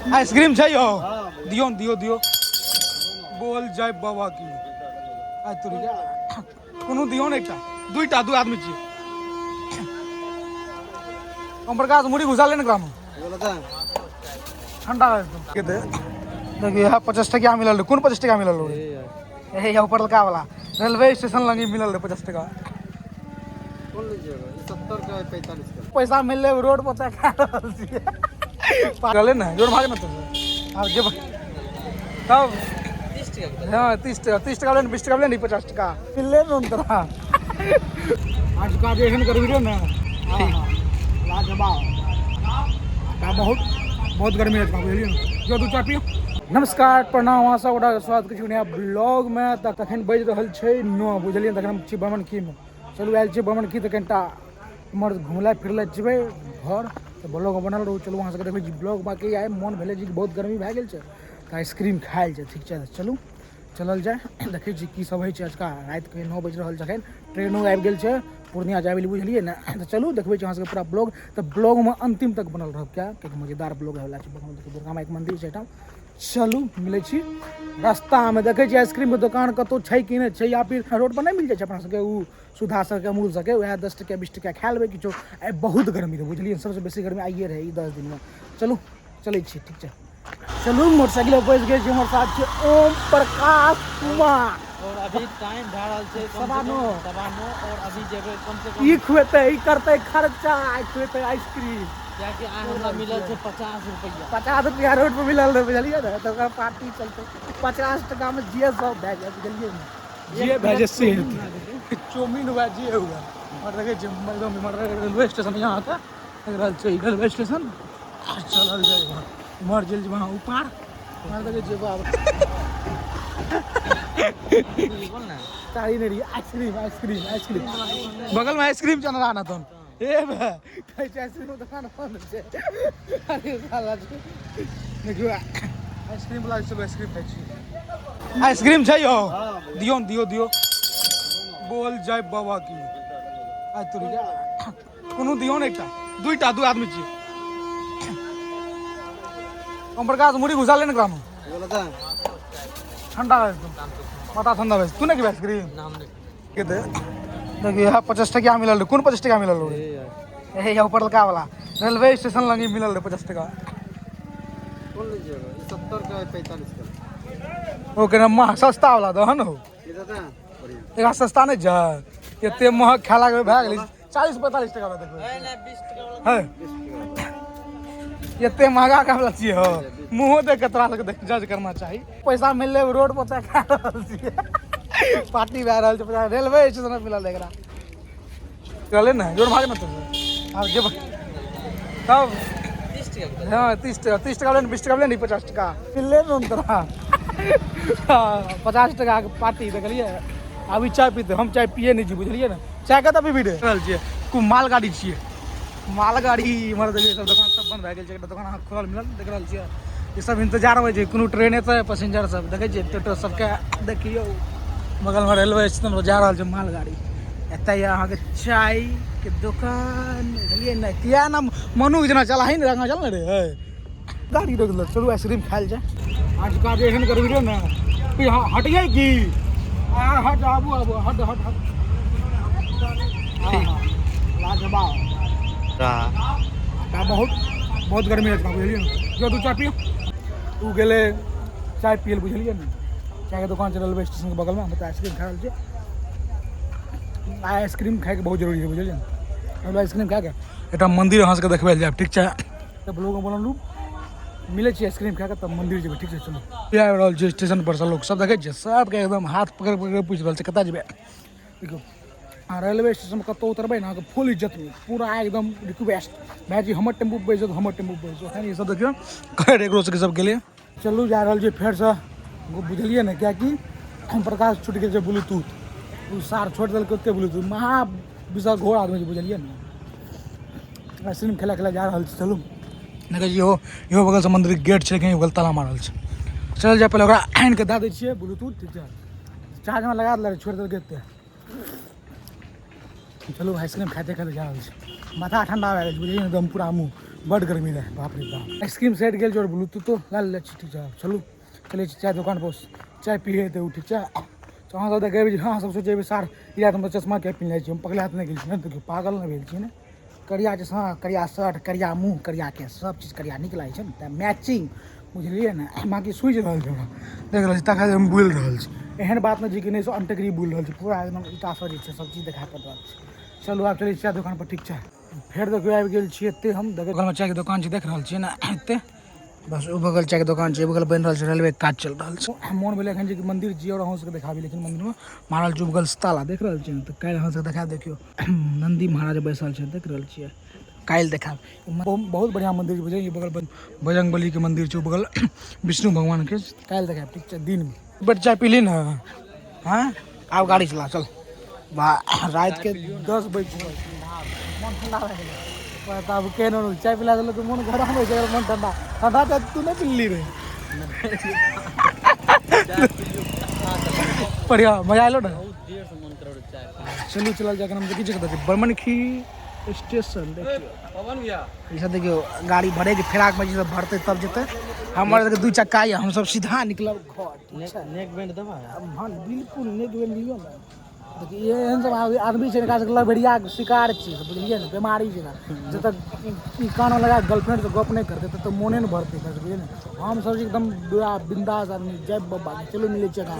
Ice cream छै यो दियो न दियो दियो बोल जय बाबा की आज तो कोनो दियो न एकटा दुईटा दू आदमी छी हम प्रकाश मुड़ी घुसा लेने ग्राम ठंडा है के दे देखिए यहाँ 50 टका मिलल कौन 50 टका मिलल ए ऊपर लका वाला रेलवे स्टेशन लगी मिलल 50 टका कौन लीजिएगा 70 का 45 का पैसा मिल ले रोड पर खा रहल छी पागल है ना जोर भाग ना तो अब जे तब 30 टका हां 30 टका ले 20 टका ले 50 टका मिल ले न तोरा आज का जे एहन करबी रे ना हां लाजवाब का बहुत गर्मी है बुझलिए जो दू चाय पियो नमस्कार प्रणाम अहाँ सब गोटा स्वागत करै छी नया ब्लॉग में तखन बज रहल छै 9 बुझलिए तखन हम छी भ्रमणखी में चलू आयल छी भ्रमणखी तऽ कनिटा इमहर घुमला फिरला जेबै घर तऽ ब्लॉग बनल रहू चलू अहाँ सबके देखै छी ब्लॉग बाकी आइ मोन भेलै जी बहुत गर्मी भए गेल छै तऽ आइसक्रीम खायल छै ठीक छै चलू चलल जाए देखै छी की सब होइ छै आजका राति के 9 बज रहल छै अखन ट्रेनो आबि गेल छै पूर्णिया जाए बुझलिए ना तऽ चलू देखबै छी अहाँ सबके पूरा ब्लॉग तऽ ब्लॉग में अंतिम तक बनल रहब क्या कियाकि मजेदार ब्लॉग होला छै दुर्गा माई के मंदिर छै एठाम चलू मिलै छी रास्ता में देखै छी आइसक्रीम के दुकान कतौ छै कि नहीं छै या फिर रोड पर नहीं मिल जाए छै अपना सबके उ सुधा सबके अमूल सबके वएह 10 टका 20 टका खा लेबै किछो आइ बहुत गर्मी रहे बुझलिए सबसे बेसी गर्मी आइए रहे ई 10 दिन में चलू चलै छी ठीक छै चलू मोटरसाइकिल पर बैठ गए हमर साथ छै ओम प्रकाश कुमार और अभी टाइम भए रहल छै सवा नौ और अभी जेबै कम से कम ई खुएतै ई करतै खर्चा आई खुएतै आइसक्रीम कियाकि आइ हमरा मिलल छै 50 रुपया 50 रुपया रोड पर मिलल रहे बुझलिए ना तो पार्टी चलते 50 टका में जे सब भए जाए बुझलिए ना जे भए जाए से चौमिन हुआ जे हुआ और देखे छ एकदम रेलवे स्टेशन यहाँ का लग रहल छै रेलवे स्टेशन चलल जाए मर जेल वहाँ ऊपर मार देखे छ बोल ना तारी नहीं आइसक्रीम आइसक्रीम आइसक्रीम बगल में आइसक्रीम चल रहा ना तुम ए बे कहीं आइसक्रीम दुकान बंद छै अरे साला देखियो आइसक्रीम वाला सब आइसक्रीम खाइ छी आइसक्रीम छै यो दियो न दियो दियो बोल जय बाबा की आज तो कोनो दियो न एकटा दुईटा दू आदमी छी हम प्रकाश मुड़ी घुसा लेने ग्राम ठंडा है माथा ठंडा है तू नहीं आइसक्रीम नाम नहीं के दे देखिए यहाँ 50 टका मिलल कौन 50 टका मिलल ए ऊपर लका वाला रेलवे स्टेशन लगी मिलल 50 टका कौन लीजिएगा 70 का 45 का ओके ना सस्ता वाला दो न ये दादा बढ़िया एकरा सस्ता नहीं जा एते महग खाला के भए गेलै 40 45 टका में देखबै नहीं 20 टका है एते महंगा काला छिए हो मुंह देख के तोरा लग जज करना चाहिए पैसा मिल ले रोड पर खा रहल छिए पार्टी भए रहल छै रेलवे स्टेशन पर मिलल एकरा चले ना जोर भाग ना तो अब जे तब 30 टका हां 30 टका ले 20 टका ले 50 टका मिल ले न तोरा 50 टका के पार्टी देखलिए अभी चाय पीते हम चाय पिए नहीं छी बुझलिए ना चाय कतऽ पीबी रे रहल छिए कु मालगाड़ी छिए मालगाड़ी इमहर देखिए सब दुकान सब बंद भए गेल छै एकटा दुकान अहाँ खोलल मिलल देख रहल छिए ई सब इंतजार होइ छै कोनो ट्रेन एतै पैसेंजर सब देखै छिए टोटो सबके देखियो बगल में रेलवे स्टेशन पर जा रहल छै मालगाड़ी एतय अहाँ के चाय के दुकान बुझलिए ना किया ना मनु जना चला ही ना चल ना रे गाड़ी रोक लो चलू आइसक्रीम खाइल जाए आज का जे एहन करबी रे ना हटिए की हट आबू आबू हट हट हट लाजवाब का बहुत गर्मी है बुझलिए जो दू चाय पियो उ गेले चाय पियल बुझलिए ना चाय के दुकान छै रेलवे स्टेशन के बगल में हम तो आइसक्रीम खा रहल छी आइसक्रीम खाए के बहुत जरूरी है बुझलिए ना आइसक्रीम खा के एटा मंदिर अहाँ सबके देखबै जाएब ठीक छै तऽ ब्लॉग में बनल मिले छी आइसक्रीम खा के तब मंदिर जेबै ठीक छै चलू आबि रहल छै स्टेशन पर सब लोग सब देखै छियै सबके एकदम हाथ पकड़ पकड़ पूछ रहल छै कतऽ जेबै देखियो रेलवे स्टेशन में कतौ उतरबै ना तो फुल इज्जत में पूरा एकदम रिक्वेस्ट भाई जी हमर टेम्पू बैसो हमर टेम्पू बैसो है ये सब देखियो कह एकरो सबके सब गेलिए चलू जा रहल छै फेर से बुझलिए ना कियाकि हम प्रकाश छूट गेल छै ब्लूटूथ उ सार छोड़ देलकै ओते ब्लूटूथ महा विशाल घोर आदमी छै बुझलिए ना आइसक्रीम खेला खेला जा रहल छै चलू देखै छी इहो बगल से मंदिर गेट छै कहीं बगल ताला मारल छै चल जाए पहले ओकरा आनि के दए दै छियै ब्लूटूथ ठीक छै चार्ज में लगा देलकै छोड़ देलकै एते चलू आइसक्रीम खाते खाते जा रहल छै माथा ठंडा भए गेल बुझलिए एकदम पूरा मुँह बड़ गर्मी रहे, बाप रे बाप। आइसक्रीम सेट गेल जो ब्लूटूथ तो लाल ठीक है। चलू चले चाय दुकान पर चाय पिए तो ठीक है। तो अहाँ सब देखे हाँ सब सोचे सर या तो चश्मा क्या पिन लै छी, हम पगला हाथ नहीं गेल छी, देखियो पागल नहीं भेल छी ने। करिया चश्मा, करिया शर्ट, करिया मुँह, करिया के सब चीज करिया नीक लागै छै ने, मैचिंग बुझलिए ने। बाकी सूझ रहल छै हमरा, देख रहल छी तक हम बोल रहल छी। एहन बात नहीं कि नहीं सो अंटकरी बोल रहल छी, पूरा एकदम ईटा सर छै, सब चीज देखा पड़ रहल छै। चलू आब चलै चाय दुकान पर ठीक छै। फिर देखियो आबि गेल छी एते हम, देखियो घर में चाय के दुकान छै, देख रहल छियै ना एते। बस ओ बगल चाय के दुकान छै, बगल बन रहल छै, रेलवे काज चल रहल छै। मोन भेलै एखन जे कि मंदिर जी और अहाँ सबके देखाबी, लेकिन मंदिर में महाराज जो बगल ताला देख रहल छियै, तो काल्हि अहाँ सबके देखा देखियो नंदी महाराज बैसल छै, देख रहल छियै, काल्हि देखाब। बहुत बढ़िया मंदिर छै, बुझलिए बगल बजरंग बली के मंदिर छै, बगल विष्णु भगवान के, काल्हि देखाब ठीक छै दिन में। बट चाय पीली ना, हाँ आब गाड़ी चला चल। रात के 10 बज चुकल छै, मन ठंडा भए गेलै। तब केहन चाय पिला देलक तो मन गरम हो जाए, मन ठंडा ठंडा तो तू नहीं पिल्ली रे। बढ़िया मजा आलो ना। चलू चल जाकर हम देखी जगह बरमनखी स्टेशन देखियो, देखियो गाड़ी भरे के फिराक में जब भरते तब जेते। हमारे दू चक्का या हम सब सीधा निकलब घर। नेक बैंड दबा हाँ बिल्कुल नेक बैंड लियो ना। देखिए एहन सब आदमी छै लबड़िया शिकार छी, बुझलिए ने, बीमारी छै। जब तक कान लगा गर्लफ्रेंड से गप नहीं करते तब तक मोने नहीं भरते, बुझलिए ने। हम सब एकदम बिंदास आदमी, जय बाबा चलो मिले जगह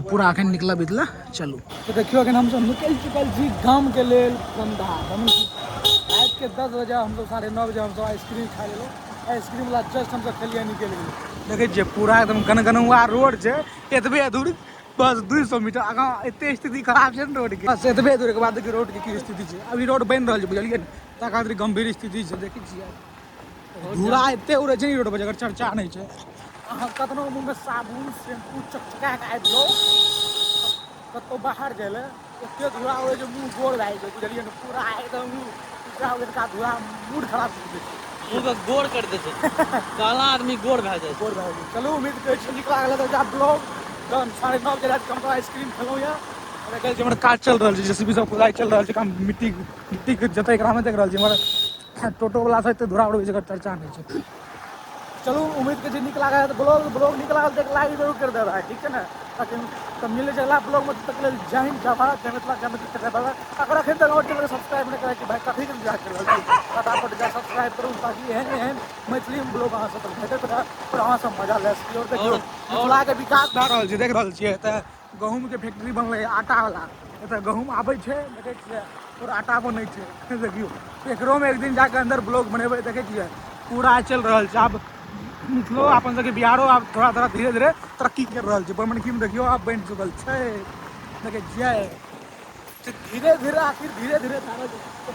पूरा अखन निकलब इतला। चलू तो देखियो अखन हम सब निकल चुकल छी गाम के लेल कंधा। रात के 10 बजे हम लोग 9:30 बजे हम सब आइसक्रीम खा लेलो। आइसक्रीम वाला जस्ट हम सब खेलिए निकल गेल। देखे पूरा एकदम गनगनवा रोड छै, एतबे दूर बस 200 मीटर आगा एते स्थिति खराब छै रोड के। बस एतबे दूर के बाद देखिए रोड के की स्थिति छै। अभी रोड बन रहल छै, बुझलिए ता खातिर गंभीर स्थिति छै, देखै छियै धूरा एते उड़े छै रोड पर जकर चर्चा नहीं छै। अहाँ कतनो मुँह में साबुन शैम्पू चकचका के आबि जाओ, कतौ बाहर जाए ले एते धूरा उड़े छै, मुँह गोर भए जाइ छै, बुझलिए ने। पूरा एकदम का धूरा मूड खराब कर दै छै, मुंह के गोड़ कर दे छै, काला आदमी गोड़ भए जाइ छै। गोर भए जाइ। चलू उम्मीद करै छी नीक लागल तऽ आप ब्लॉग 9:30 बजे रात हम आइसक्रीम खेलौं या हमर काज चल रहल छै, जेसीबी सब खुदाई चल रहल छै, काम मिट्टी के जतै एकरा में देख रहल छी। हमर टोटो वाला से एते धूरा उड़े छै, चर्चा नहीं छै। चलू उम्मीद के नीक लागल है तो ब्लॉग नीक लागल तो लाइक जरूर कर देबै, ठीक है ना। तो मिले छै अगला ब्लॉग में, तक लेल जय हिंद जय भारत जय मिथिला जय मिथिला। अगर अखन तक हमर चैनल सब्सक्राइब नहीं करै छी भाई कथी के इंतजार कर रहल छी, फटाफट जा सब्सक्राइब करू ताकि एहन मैथिली ब्लॉग अहाँ सब भेटत रहे और अहाँ सब मजा ले सकी। और देखियो मिथिला के विकास भए रहल छै, देख रहल छियै एतऽ गहूम के फैक्ट्री बनलै, आटा वाला एतऽ गहूम आबै छै, देखै छियै और आटा बनै छै। देखियो एकरो में एक दिन जाके अंदर ब्लॉग बनेबै, देखै छियै पूरा चल रहल छै। आब मिथिलो अपन सबके बिहारो आब थोड़ा थोड़ा धीरे धीरे तरक्की कर रहल छै। बरमनखी में देखियो आब बनि चुकल छै, देखै छियै धीरे धीरे आखिर धीरे धीरे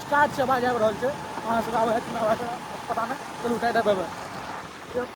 स्टार्ट से आवाज आबि रहल छै। अहाँ सब आबै पता नहीं। चलू टाटा बाय बाय।